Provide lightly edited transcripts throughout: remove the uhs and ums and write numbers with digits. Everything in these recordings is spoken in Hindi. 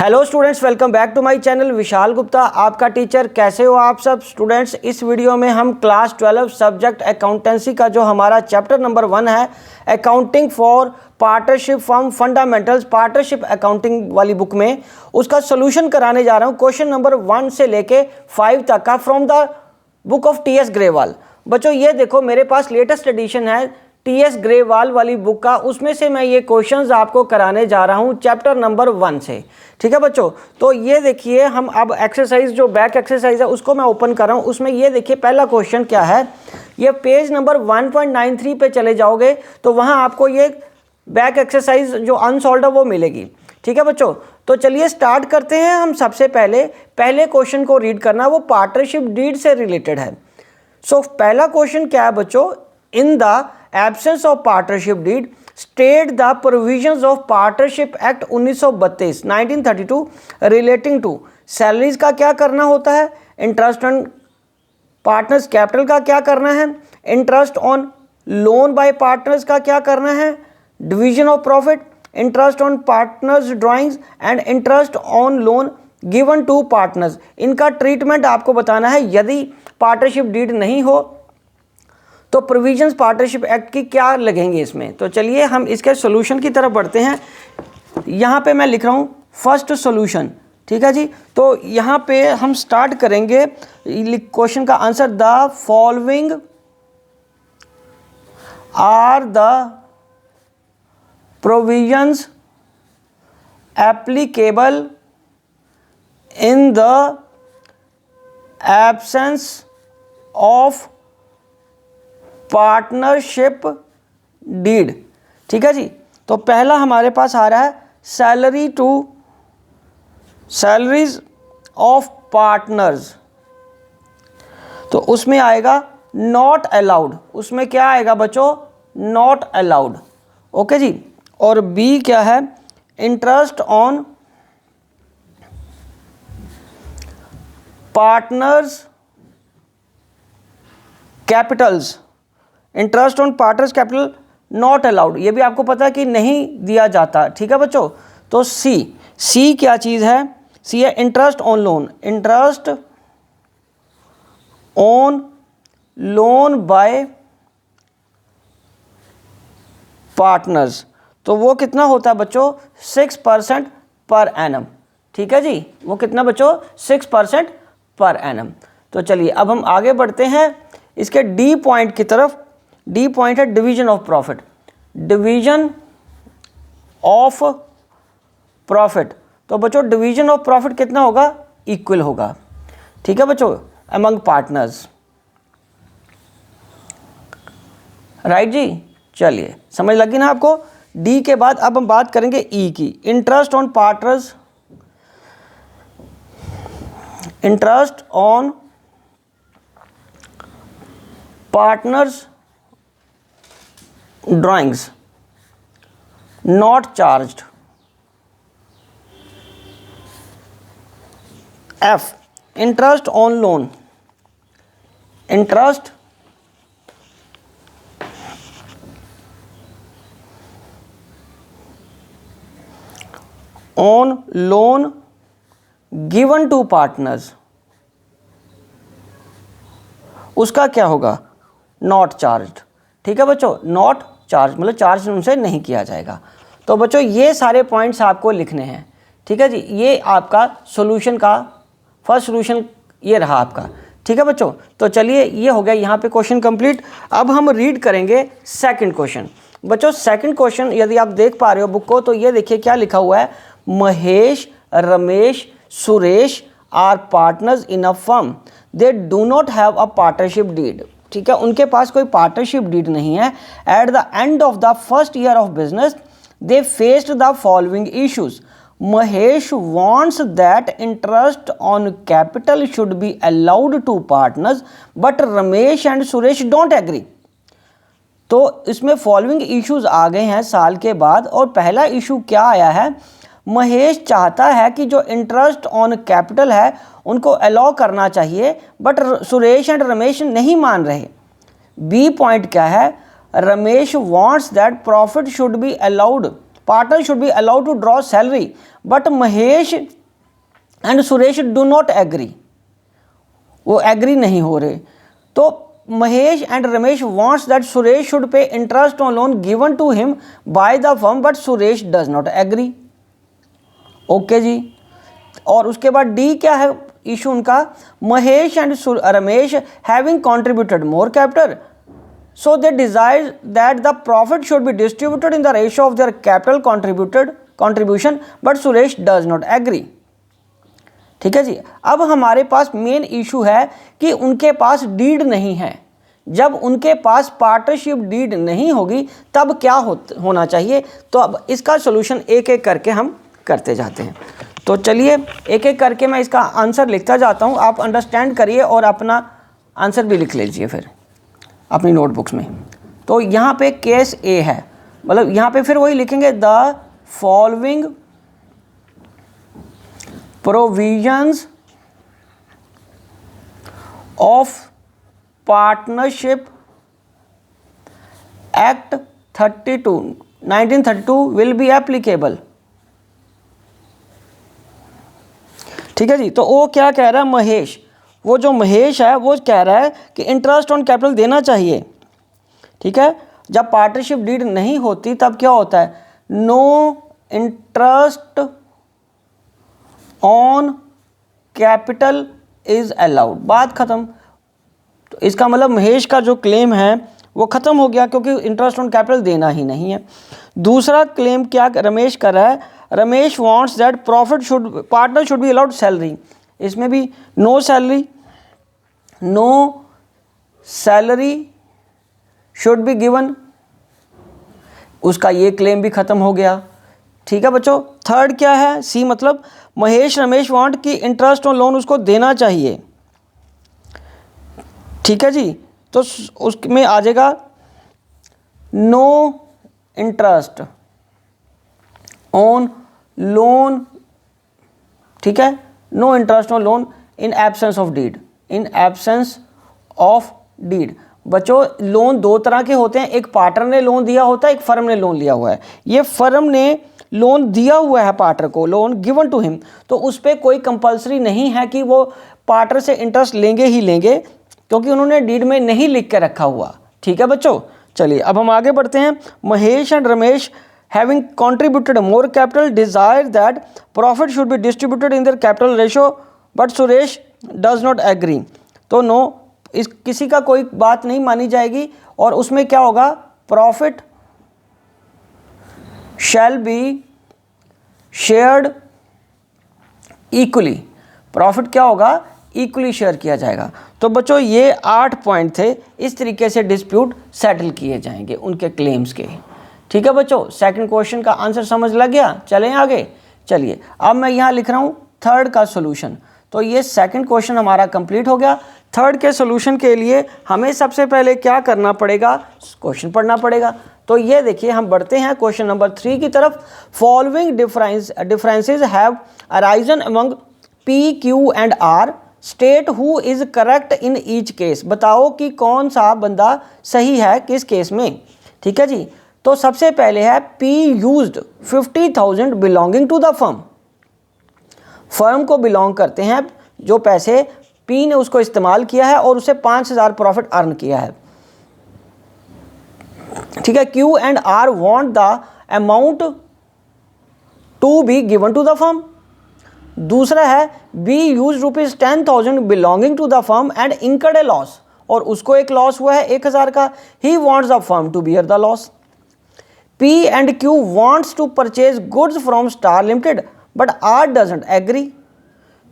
Hello students, welcome back to my channel. Vishal Gupta आपका टीचर। कैसे हो आप सब स्टूडेंट्स? इस वीडियो में हम क्लास 12 सब्जेक्ट अकाउंटेंसी का जो हमारा चैप्टर नंबर 1 है, accounting for partnership firm fundamentals, partnership accounting वाली बुक में उसका सोल्यूशन कराने जा रहा हूँ। क्वेश्चन नंबर 1 से लेके 5 तक का from the book of T.S.. Grewal. बच्चों ये देखो, मेरे पास लेटेस्ट एडिशन है टी.एस. ग्रेवाल वाली बुक का, उसमें से मैं ये क्वेश्चंस आपको कराने जा रहा हूँ चैप्टर नंबर 1 से। ठीक है बच्चों, तो ये देखिए, हम अब एक्सरसाइज जो बैक एक्सरसाइज है उसको मैं ओपन कर रहा हूँ। उसमें ये देखिए पहला क्वेश्चन क्या है, ये पेज नंबर 1.93 पे चले जाओगे तो वहाँ आपको ये बैक एक्सरसाइज जो अनसॉल्व्ड है वो मिलेगी। ठीक है बच्चों, तो चलिए स्टार्ट करते हैं। हम सबसे पहले क्वेश्चन को रीड करना, वो पार्टनरशिप डीड से रिलेटेड है। सो पहला क्वेश्चन क्या है बच्चों, in the absence of partnership deed state the provisions of partnership act 1932 relating to salaries का क्या करना होता है, इंटरेस्ट ऑन पार्टनर्स कैपिटल का क्या करना है, interest on loan by partners का क्या करना है, division of profit, interest on partners drawings and interest on loan given to partners. इनका ट्रीटमेंट आपको बताना है। यदि पार्टनरशिप डीड नहीं हो तो प्रोविजंस पार्टनरशिप एक्ट की क्या लगेंगे इसमें। तो चलिए हम इसके सॉल्यूशन की तरफ बढ़ते हैं। यहाँ पे मैं लिख रहा हूँ फर्स्ट सॉल्यूशन। ठीक है जी, तो यहाँ पे हम स्टार्ट करेंगे क्वेश्चन का answer. The following are the provisions applicable in the absence of partnership deed. ठीक है जी, तो पहला हमारे पास आ रहा है सैलरीज ऑफ पार्टनर्स, तो उसमें आएगा नॉट अलाउड। उसमें क्या आएगा बच्चों, नॉट अलाउड। ओके जी, और बी क्या है, interest on partners Capitals, interest on partners capital not allowed. ये भी आपको पता है कि नहीं दिया जाता। ठीक है बच्चों, तो सी क्या चीज़ है, सी है interest on loan, interest on loan by partners, तो वो कितना होता है बच्चों, 6% पर एनम। ठीक है जी, वो कितना बच्चों, 6% पर एनम। तो चलिए अब हम आगे बढ़ते हैं इसके डी पॉइंट की तरफ। डी पॉइंट है division of profit. Division of profit, तो बच्चों डिवीजन ऑफ प्रॉफिट कितना होगा, इक्वल होगा। ठीक है बच्चों, अमंग पार्टनर्स। राइट जी, चलिए समझ लगी ना आपको। डी के बाद अब हम बात करेंगे ई की, interest on partners, interest on partners drawings not charged. F, interest on loan, interest on loan given to partners, उसका क्या होगा, नॉट चार्ज्ड। ठीक है बच्चों, नॉट चार्ज मतलब चार्ज उनसे नहीं किया जाएगा। तो बच्चों ये सारे पॉइंट्स आपको लिखने हैं। ठीक है जी, ये आपका सॉल्यूशन का फर्स्ट सॉल्यूशन ये रहा आपका। ठीक है बच्चों, तो चलिए ये हो गया यहाँ पे क्वेश्चन कंप्लीट। अब हम रीड करेंगे सेकंड क्वेश्चन। बच्चों सेकंड क्वेश्चन यदि आप देख पा रहे हो बुक को, तो ये देखिए क्या लिखा हुआ है, Mahesh, Ramesh, Suresh are partners in a firm, they do not have a partnership deed. ठीक है, उनके पास कोई पार्टनरशिप डीड नहीं है। At the end of the first year of business they faced the following issues. Mahesh wants that interest on capital should be allowed to partners, but Ramesh and Suresh don't agree. तो इसमें फॉलोइंग इश्यूज आ गए हैं साल के बाद, और पहला इशू क्या आया है, महेश चाहता है कि जो इंटरेस्ट ऑन कैपिटल है उनको अलाउ करना चाहिए, बट सुरेश एंड रमेश नहीं मान रहे। बी पॉइंट क्या है, Ramesh wants that profit should be allowed partner should be allowed to draw salary, but Mahesh and Suresh do not agree, वो एग्री नहीं हो रहे। तो Mahesh and Ramesh wants that Suresh should pay interest on loan given to him by the firm, but Suresh does not agree. Okay जी। और उसके बाद डी क्या है इशू उनका, Mahesh and Ramesh having contributed more capital, so they desire that the profit should be distributed in the ratio of their capital contribution, but Suresh does not agree. ठीक है जी। अब हमारे पास मेन इशू है कि उनके पास डीड नहीं है। जब उनके पास पार्टनरशिप डीड नहीं होगी तब क्या होना चाहिए, तो अब इसका सॉल्यूशन एक एक करके हम करते जाते हैं। तो चलिए एक एक करके मैं इसका आंसर लिखता जाता हूँ, आप अंडरस्टैंड करिए और अपना आंसर भी लिख लीजिए फिर अपनी नोटबुक्स में। तो यहाँ पे केस ए है, मतलब यहाँ पे फिर वही लिखेंगे, the following provisions of partnership act 1932 will be applicable. ठीक है जी। तो वो क्या कह रहा है महेश, वो जो महेश है वो कह रहा है कि इंटरेस्ट ऑन कैपिटल देना चाहिए। ठीक है। जब पार्टनरशिप डीड नहीं होती तब क्या होता है, no interest on capital is allowed, बात खत्म। तो इसका मतलब महेश का जो क्लेम है वो ख़त्म हो गया, क्योंकि इंटरेस्ट ऑन कैपिटल देना ही नहीं है। दूसरा क्लेम क्या रमेश कर रहा है, Ramesh wants that partner should be allowed salary, इसमें भी no salary should be given, उसका ये क्लेम भी ख़त्म हो गया। ठीक है बच्चों। थर्ड क्या है, सी मतलब महेश रमेश वांट कि इंटरेस्ट ऑन लोन उसको देना चाहिए। ठीक है जी। तो उसमें आ जाएगा नो इंटरेस्ट ऑन लोन। ठीक है, no interest on loan in absence of deed, in absence of deed. बच्चों लोन दो तरह के होते हैं, एक पार्टनर ने लोन दिया होता है, एक फर्म ने लोन लिया हुआ है। ये फर्म ने लोन दिया हुआ है पार्टनर को, लोन गिवन टू हिम, तो उस पर कोई कंपलसरी नहीं है कि वो पार्टनर से इंटरेस्ट लेंगे ही लेंगे, क्योंकि उन्होंने डीड में नहीं लिख के रखा हुआ। ठीक है बच्चों। चलिए अब हम आगे बढ़ते हैं। Mahesh and Ramesh having contributed more capital desire that profit should be distributed in their capital ratio, but Suresh does not agree. तो नो, इस किसी का कोई बात नहीं मानी जाएगी, और उसमें क्या होगा, profit shall be shared equally, profit क्या होगा, इक्वली शेयर किया जाएगा। तो बच्चों ये 8 पॉइंट थे, इस तरीके से डिस्प्यूट सेटल किए जाएंगे उनके क्लेम्स के। ठीक है बच्चों, सेकंड क्वेश्चन का आंसर समझ लग गया। चलें आगे। चलिए अब मैं यहाँ लिख रहा हूँ थर्ड का सोल्यूशन। तो ये सेकंड क्वेश्चन हमारा कंप्लीट हो गया। थर्ड के सोल्यूशन के लिए हमें सबसे पहले क्या करना पड़ेगा, क्वेश्चन पढ़ना पड़ेगा। तो ये देखिए हम बढ़ते हैं क्वेश्चन नंबर 3 की तरफ। Following differences have arisen among P Q and R, state who is correct in each case. बताओ कि कौन सा बंदा सही है किस केस में। ठीक है जी। तो सबसे पहले है P used 50,000 belonging to the firm, firm को बिलोंग करते हैं जो पैसे P ने उसको इस्तेमाल किया है और उसे 5,000 प्रॉफिट अर्न किया है। ठीक है। Q and R want the amount to be given to the firm. दूसरा है B use ₹10,000 belonging to the firm and incurred a loss, और उसको एक लॉस हुआ है 1,000 का। He wants the firm to bear the loss. P and Q wants to purchase goods from Star Limited, but R doesn't agree.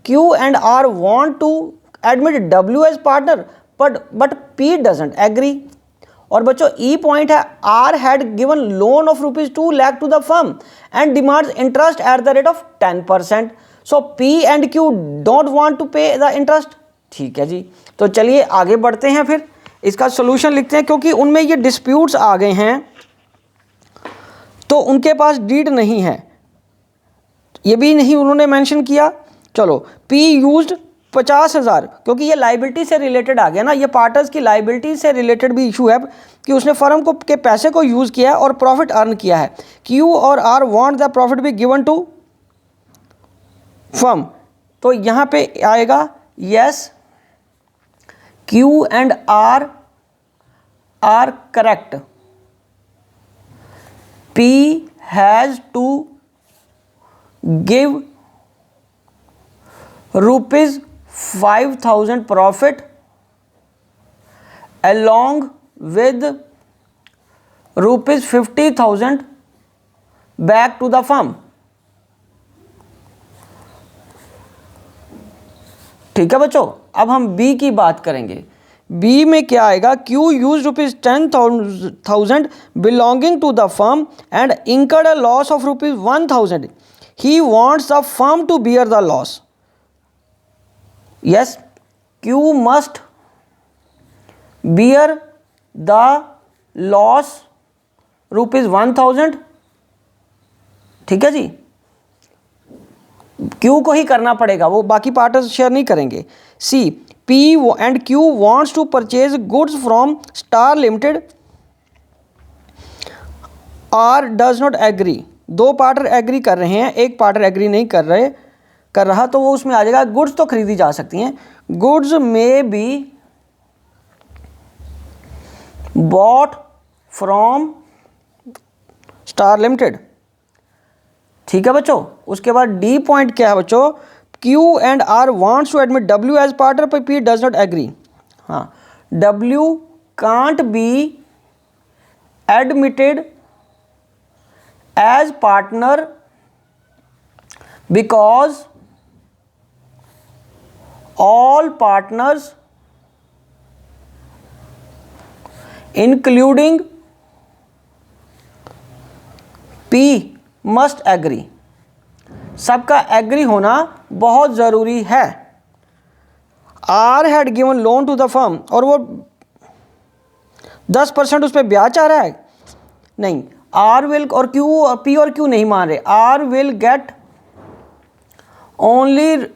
Q and R want to admit W as partner, but P doesn't agree. और बच्चों E point है, R had given loan of ₹2 lakh to the firm and demands interest at the rate of 10%. So P and Q don't want to pay the interest. ठीक है जी। तो चलिए आगे बढ़ते हैं, फिर इसका सोल्यूशन लिखते हैं, क्योंकि उनमें ये डिस्प्यूट्स आ गए हैं तो उनके पास डीड नहीं है, ये भी नहीं उन्होंने मेंशन किया। चलो P यूज्ड 50,000, क्योंकि ये लाइबिलिटी से रिलेटेड आ गया ना, ये पार्टनर्स की लाइबिलिटी से रिलेटेड भी इशू है कि उसने फर्म को के पैसे को यूज़ किया है और प्रॉफिट अर्न किया है। क्यू और R want the profit be given to firm, तो यहाँ पे आएगा yes, Q and R are correct. P has to give ₹5,000 profit along with ₹50,000 back to the firm। ठीक है बच्चों, अब हम बी की बात करेंगे। बी में क्या आएगा, Q use ₹10,000 belonging to the firm and incurred a loss of ₹1,000। He wants the firm to bear the loss. Yes, Q must bear the loss ₹1,000। ठीक है जी, Q को ही करना पड़ेगा, वो बाकी पार्टनर्स शेयर नहीं करेंगे। C, P and Q wants to purchase goods from Star Limited। R does not agree। दो पार्टनर एग्री कर रहे हैं, एक पार्टनर एग्री नहीं कर रहा, तो वो उसमें आ जाएगा गुड्स तो खरीदी जा सकती हैं। गुड्स में be bought from star limited. ठीक है बच्चों, उसके बाद डी पॉइंट क्या है बच्चों, Q and R wants to admit W as partner पर पी डज नॉट एग्री। हाँ, W can't be admitted as partner because all partners including P must agree। सबका एग्री होना बहुत ज़रूरी है। R had given loan to the firm और वो 10% उस पर ब्याज आ रहा है, नहीं, R will और Q, P और Q नहीं मान रहे, R will get only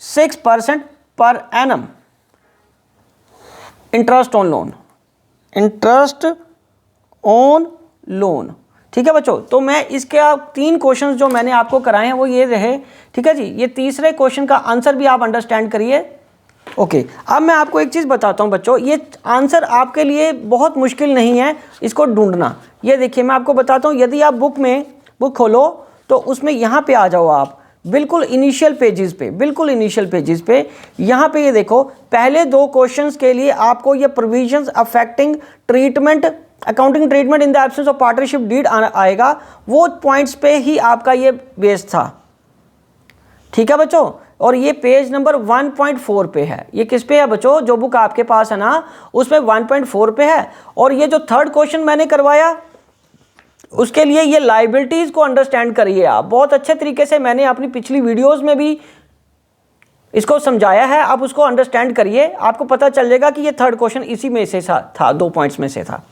6% per annum interest on loan, interest on loan. ठीक है बच्चों, तो मैं इसके 3 क्वेश्चंस जो मैंने आपको कराए हैं वो ये रहे। ठीक है जी, ये तीसरे क्वेश्चन का आंसर भी आप अंडरस्टैंड करिए। ओके, अब मैं आपको एक चीज़ बताता हूँ बच्चों, ये आंसर आपके लिए बहुत मुश्किल नहीं है इसको ढूंढना। ये देखिए मैं आपको बताता हूँ, यदि आप बुक खोलो तो उसमें यहाँ पे आ जाओ आप, बिल्कुल इनिशियल पेजेस पे, यहाँ पे ये देखो, पहले 2 क्वेश्चंस के लिए आपको ये provisions affecting treatment, accounting treatment in the absence of partnership deed आएगा, वो पॉइंट्स पे ही आपका ये बेस था। ठीक है बच्चों, और ये पेज नंबर 1.4 पे है। ये किस पे है बच्चों, जो बुक आपके पास है ना उसमें 1.4 पे है। और ये जो 3rd क्वेश्चन मैंने करवाया उसके लिए ये लायबिलिटीज़ को अंडरस्टैंड करिए आप बहुत अच्छे तरीके से। मैंने अपनी पिछली वीडियोस में भी इसको समझाया है, आप उसको अंडरस्टैंड करिए, आपको पता चल जाएगा कि ये 3rd क्वेश्चन इसी में से था, 2 पॉइंट्स में से था।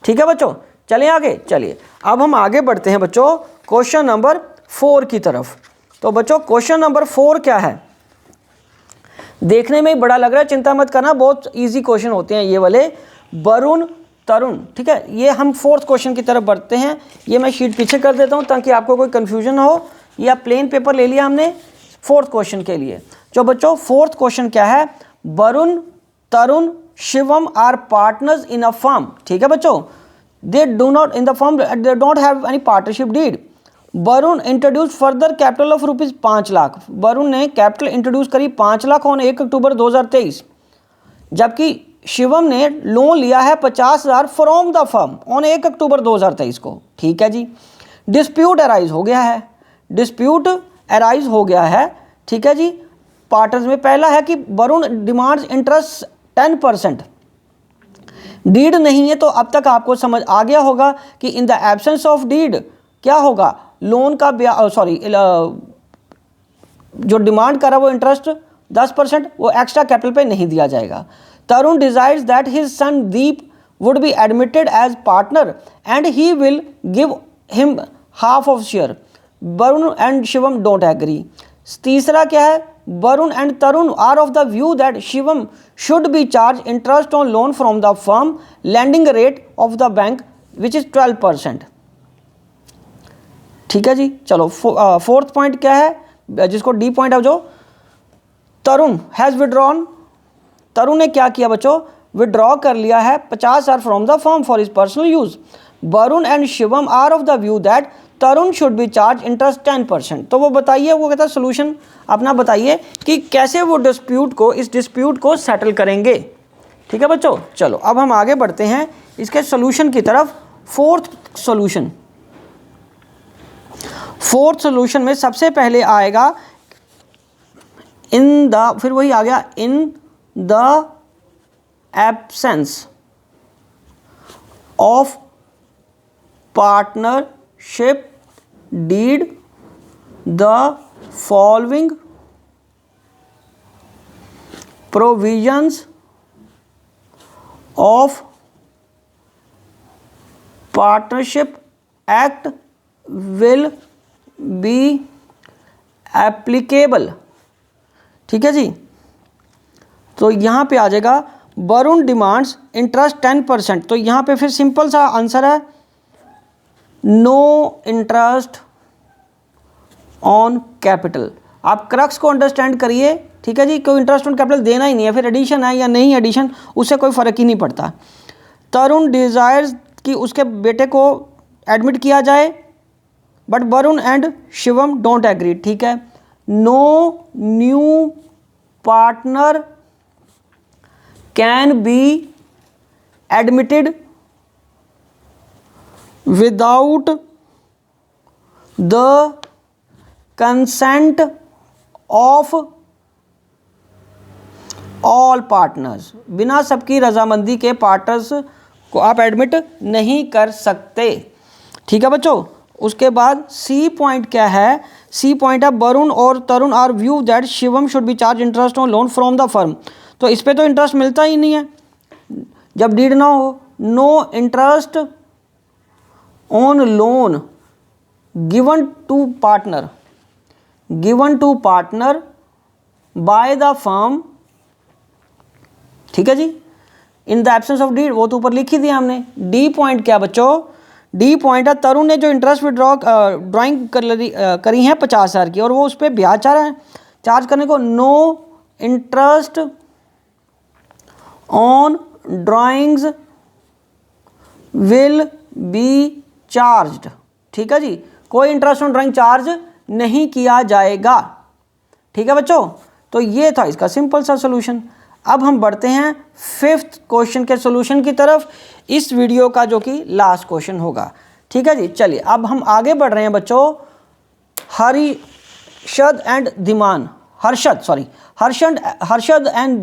ठीक है बच्चों, चलें आगे। चलिए अब हम आगे बढ़ते हैं बच्चों क्वेश्चन नंबर 4 की तरफ। तो बच्चों क्वेश्चन नंबर 4 क्या है, देखने में ही बड़ा लग रहा है, चिंता मत करना, बहुत ईजी क्वेश्चन होते हैं ये वाले। वरुण तरुण, ठीक है, ये हम 4th क्वेश्चन की तरफ बढ़ते हैं। ये मैं शीट पीछे कर देता हूँ ताकि आपको कोई कन्फ्यूजन ना हो। या प्लेन पेपर ले लिया हमने 4th क्वेश्चन के लिए। जो बच्चों 4th क्वेश्चन क्या है, Varun Tarun Shivam are partners in a firm. ठीक है बच्चों, they do not in the firm, they don't have any partnership deed. Varun introduce further capital of ₹5 lakh. Varun ने कैपिटल इंट्रोड्यूस करी 5 लाख ऑन 1 अक्टूबर 2023, जबकि शिवम ने लोन लिया है 50,000 from the firm on 1 October 2023 को। ठीक है जी, डिस्प्यूट अराइज हो गया है, ठीक है जी। पार्टनर्स में पहला है कि वरुण डिमांड्स इंटरेस्ट 10%, डीड नहीं है, तो अब तक आपको समझ आ गया होगा कि in the absence of deed क्या होगा, लोन का जो डिमांड करा वो इंटरेस्ट 10%, वो एक्स्ट्रा कैपिटल पे नहीं दिया जाएगा। Tarun desires that his son Deep would be admitted as partner and he will give him half of share. Varun and Shivam don't agree. तीसरा क्या है, Varun and Tarun are of the view that Shivam should be charged interest on loan from the firm lending rate of the bank which is 12%. ठीक है जी, चलो फोर्थ पॉइंट क्या है जिसको डी पॉइंट है, जो तरुण हैज़ विड्रॉन, तरुण ने क्या किया बच्चों, विड्रॉ कर लिया है 50,000 from the firm for his personal use. Varun and Shivam are of the view that Tarun should be charge interest 10%। तो वो बताइए, वो कहता है सोल्यूशन अपना बताइए कि कैसे वो इस डिस्प्यूट को सेटल करेंगे। ठीक है बच्चों, चलो अब हम आगे बढ़ते हैं इसके सोल्यूशन की तरफ। फोर्थ सोल्यूशन में सबसे पहले आएगा फिर वही आ गया, इन the absence of partnership did the following provisions of partnership act will be applicable. ठीक है जी, तो यहाँ पे आ जाएगा वरुण डिमांड्स इंटरेस्ट 10%। तो यहाँ पे फिर सिंपल सा आंसर है, नो इंटरेस्ट ऑन कैपिटल। आप क्रक्स को अंडरस्टैंड करिए। ठीक है जी, कोई इंटरेस्ट ऑन कैपिटल देना ही नहीं है, फिर एडिशन है या नहीं एडिशन उससे कोई फ़र्क ही नहीं पड़ता। तरुण डिज़ायर्स कि उसके बेटे को एडमिट किया जाए, but Varun and Shivam don't agree. ठीक है, no new partner can be admitted without the consent of all partners. बिना सबकी रजामंदी के पार्टनर्स को आप एडमिट नहीं कर सकते। ठीक है बच्चों, उसके बाद सी पॉइंट क्या है, सी पॉइंट है वरुण और Tarun are view that Shivam should be charge interest on loan from the firm. तो इस पे तो इंटरेस्ट मिलता ही नहीं है जब डीड ना हो। No interest on loan given to partner by the firm. ठीक है जी, in the absence of deed, वो तो ऊपर लिख ही दिया हमने। डी पॉइंट क्या बच्चों, डी पॉइंट है तरुण ने जो इंटरेस्ट ड्राइंग करी है 50,000 की और वो उस पर ब्याज चार्ज करने को, no interest on drawings will be charged. ठीक है जी, कोई इंटरेस्ट ऑन ड्राइंग चार्ज नहीं किया जाएगा। ठीक है बच्चों, तो ये था इसका सिंपल सा सोल्यूशन। अब हम बढ़ते हैं फिफ्थ क्वेश्चन के सोल्यूशन की तरफ, इस वीडियो का जो कि लास्ट क्वेश्चन होगा। ठीक है जी, चलिए अब हम आगे बढ़ रहे हैं बच्चों। Harshad and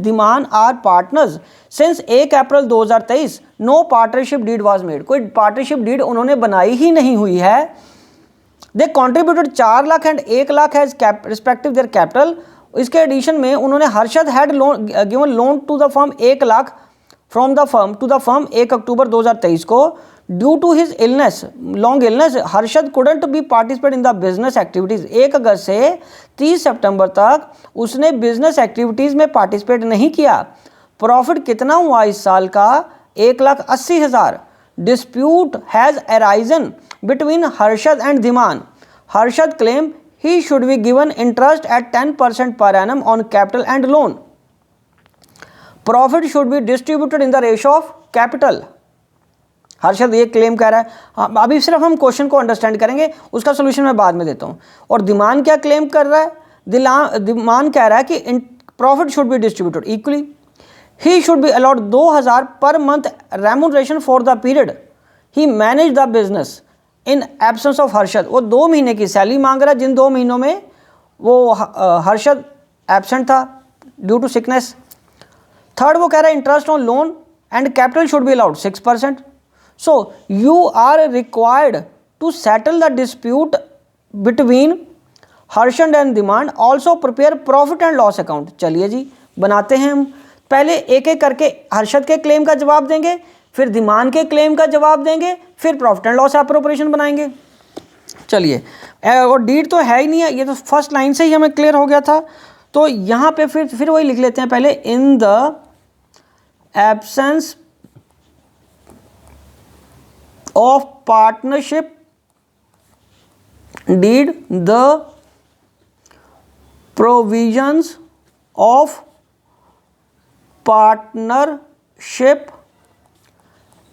Dhiman are partners since 1 April 2023। No partnership deed was made. कोई पार्टनरशिप डीड उन्होंने बनाई ही नहीं हुई है। They contributed 4 lakh and 1 lakh has respective their capital. इसके एडिशन में उन्होंने Harshad had given loan to the firm 1 lakh from the firm to the firm 1 October 2023 को। Due to his long illness Harshad couldn't be participate in the business activities. 1 अगस्त से 30 सितंबर तक उसने बिजनेस एक्टिविटीज़ में पार्टिसिपेट नहीं किया। प्रॉफिट कितना हुआ इस साल का, 1,80,000। Dispute has arisen between Harshad and Dhiman. Harshad claim he should be given interest at 10% per annum on capital and loan. Profit should be distributed in the ratio of capital. Harshad ये क्लेम कर रहा है। अभी सिर्फ हम क्वेश्चन को अंडरस्टैंड करेंगे, उसका सोल्यूशन मैं बाद में देता हूँ। और धीमान क्या क्लेम कर रहा है, धीमान कह रहा है कि profit should be distributed equally. He should B allot 2,000 per month remuneration for the period he manage the business in absence of Harshad. वो 2 महीने की सैलरी मांग रहा है जिन 2 महीनों में वो हर्षद एब्सेंट था ड्यू टू सिकनेस। थर्ड वो कह रहा है interest on loan and capital should be allowed 6%। So you are required to settle the dispute between Harshad and Dhiman. Also prepare profit and loss account. चलिए जी बनाते हैं हम। पहले एक एक करके हर्षद के क्लेम का जवाब देंगे, फिर धीमान के क्लेम का जवाब देंगे, फिर प्रॉफिट एंड लॉस अप्रोप्रिएशन बनाएंगे। चलिए, और डीड तो है ही नहीं है, ये तो फर्स्ट लाइन से ही हमें क्लियर हो गया था। तो यहाँ पे फिर वही लिख लेते हैं पहले, इन the absence of partnership did the provisions of partnership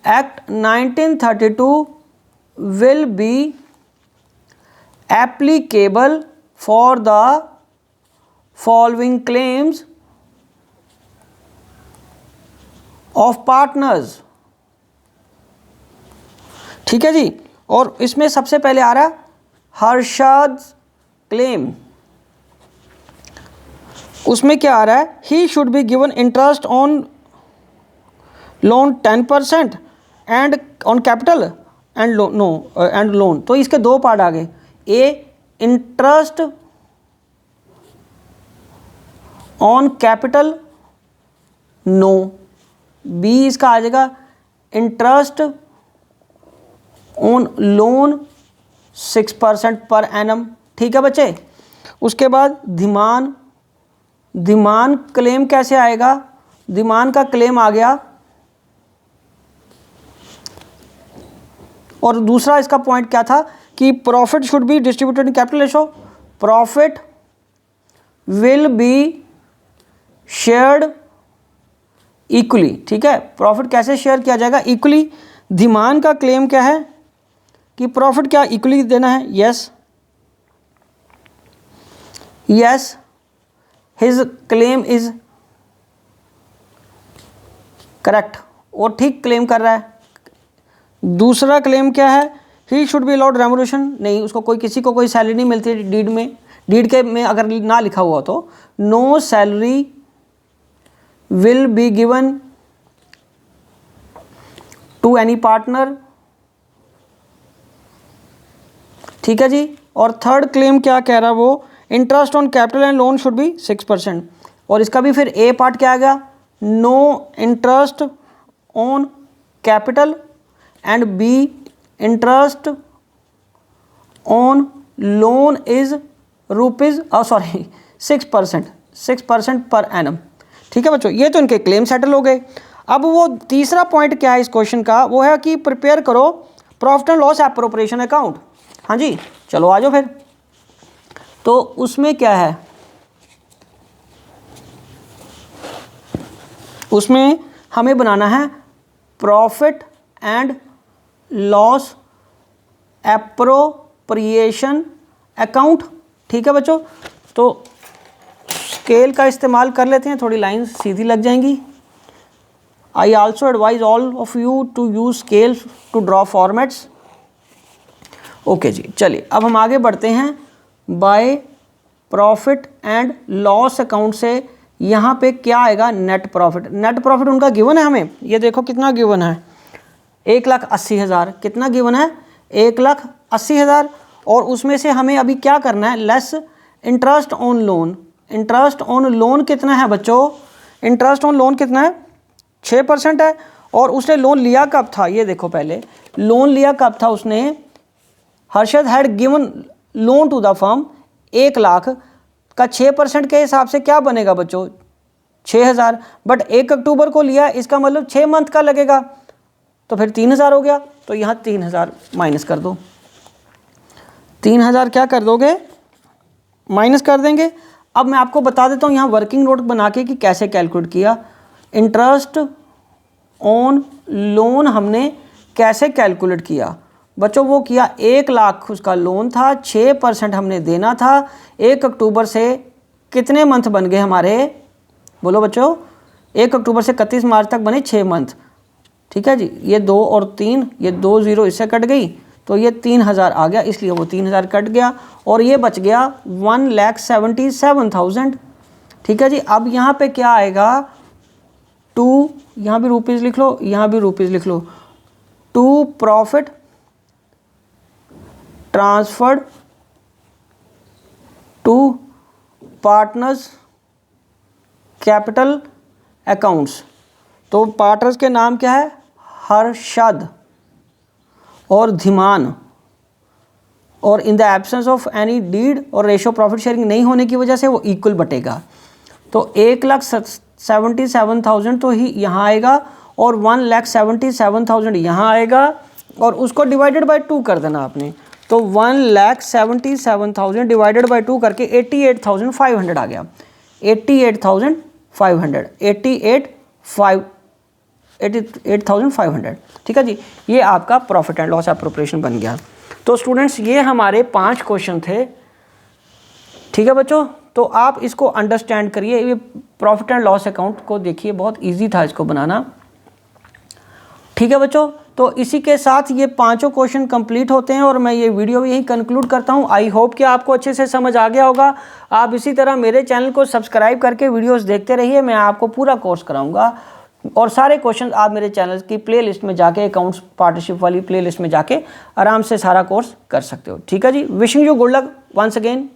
act 1932 will be applicable for the following claims of partners। ठीक है जी। और इसमें सबसे पहले आ रहा है हर्षद क्लेम। उसमें क्या आ रहा है, he should be given interest on loan 10% and on capital and loan. तो इसके दो पार्ट आ गए, A interest on capital no, B इसका आ जाएगा interest on loan 6% per annum. ठीक है बच्चे। उसके बाद धीमान क्लेम कैसे आएगा, धीमान का क्लेम आ गया। और दूसरा इसका पॉइंट क्या था कि profit should be distributed in capital ratio, profit will be shared equally. ठीक है, प्रॉफिट कैसे शेयर किया जाएगा, इक्वली। धीमान का क्लेम क्या है कि प्रॉफिट क्या इक्वली देना है, yes his claim is correct, और ठीक क्लेम कर रहा है। दूसरा क्लेम क्या है, he should be allowed remuneration, नहीं उसको किसी को कोई सैलरी नहीं मिलती डीड में, डीड के में अगर ना लिखा हुआ तो no salary will be given to any partner. ठीक है जी। और थर्ड क्लेम क्या कह रहा है वो, interest on capital and loan should be 6%। और इसका भी फिर ए पार्ट क्या आ गया, no interest on capital and B interest on loan is rupees 6% per annum. ठीक है बच्चों, ये तो इनके क्लेम सेटल हो गए। अब वो तीसरा पॉइंट क्या है इस क्वेश्चन का, वो है कि प्रिपेयर करो profit and loss appropriation account. हाँ जी, चलो आ जाओ फिर। तो उसमें क्या है, उसमें हमें बनाना है profit and loss appropriation account. ठीक है बच्चों, तो स्केल का इस्तेमाल कर लेते हैं, थोड़ी लाइन सीधी लग जाएंगी। I also advise all of you to use scale to draw formats. Okay जी, चलिए अब हम आगे बढ़ते हैं। By profit and loss account से यहाँ पे क्या आएगा, नेट प्रॉफिट। नेट प्रॉफिट उनका गिवन है हमें, ये देखो कितना गिवन है, 1,80,000। कितना गिवन है, 1,80,000। और उसमें से हमें अभी क्या करना है, less interest on loan. Interest on loan कितना है बच्चों, इंटरेस्ट ऑन लोन कितना है, 6% है। और उसने लोन लिया कब था, ये देखो पहले लोन लिया कब था उसने, Harshad had given loan to the firm 1 lakh का 6% के हिसाब से क्या बनेगा बच्चों, 6,000। बट 1 अक्टूबर को लिया, इसका मतलब 6 मंथ का लगेगा, तो फिर 3,000 हो गया। तो यहाँ 3,000 माइनस कर दो, 3,000 क्या कर दोगे, माइनस कर देंगे। अब मैं आपको बता देता हूँ यहाँ वर्किंग नोट बना के कि कैसे कैलकुलेट किया। इंटरेस्ट ऑन लोन हमने कैसे कैलकुलेट किया बच्चों, वो किया 1 लाख उसका लोन था, 6% हमने देना था। 1 अक्टूबर से कितने मंथ बन गए हमारे, बोलो बच्चों, 1 अक्टूबर से 31 मार्च तक बने 6 मंथ। ठीक है जी, ये 2 और 3, ये 2 0 इससे कट गई, तो ये 3,000 आ गया, इसलिए वो 3,000 कट गया और ये बच गया 1,77,000। ठीक है जी। अब यहाँ पे क्या आएगा, 2, यहाँ भी रुपीज़ लिख लो, यहाँ भी रुपीज़ लिख लो, 2 profit transferred to partners capital accounts. तो पार्टनर्स के नाम क्या है, हर्षद और धीमान। और in the absence of any deed और रेशो प्रॉफिट शेयरिंग नहीं होने की वजह से वो इक्वल बटेगा। तो 1,77,000 तो ही यहाँ आएगा और 1,77,000 यहाँ आएगा और उसको डिवाइडेड बाय 2 कर देना आपने। तो 1,77,000 डिवाइडेड बाय 2 करके 88,500 आ गया। 88,500 ठीक है जी। ये आपका प्रॉफिट एंड लॉस एप्रोप्रिएशन बन गया। तो स्टूडेंट्स ये हमारे 5 क्वेश्चन थे, ठीक है बच्चों। तो आप इसको अंडरस्टैंड करिए, ये प्रॉफिट एंड लॉस अकाउंट को देखिए, बहुत इजी था इसको बनाना, ठीक है बच्चों। तो इसी के साथ ये 5 क्वेश्चन कंप्लीट होते हैं और मैं ये वीडियो यहीं कंक्लूड करता हूँ। आई होप कि आपको अच्छे से समझ आ गया होगा। आप इसी तरह मेरे चैनल को सब्सक्राइब करके वीडियोस देखते रहिए, मैं आपको पूरा कोर्स कराऊंगा और सारे क्वेश्चन आप मेरे चैनल की प्लेलिस्ट में जाके, अकाउंट्स पार्टनरशिप वाली प्लेलिस्ट में जाके आराम से सारा कोर्स कर सकते हो, ठीक है जी। Wishing you good luck once again.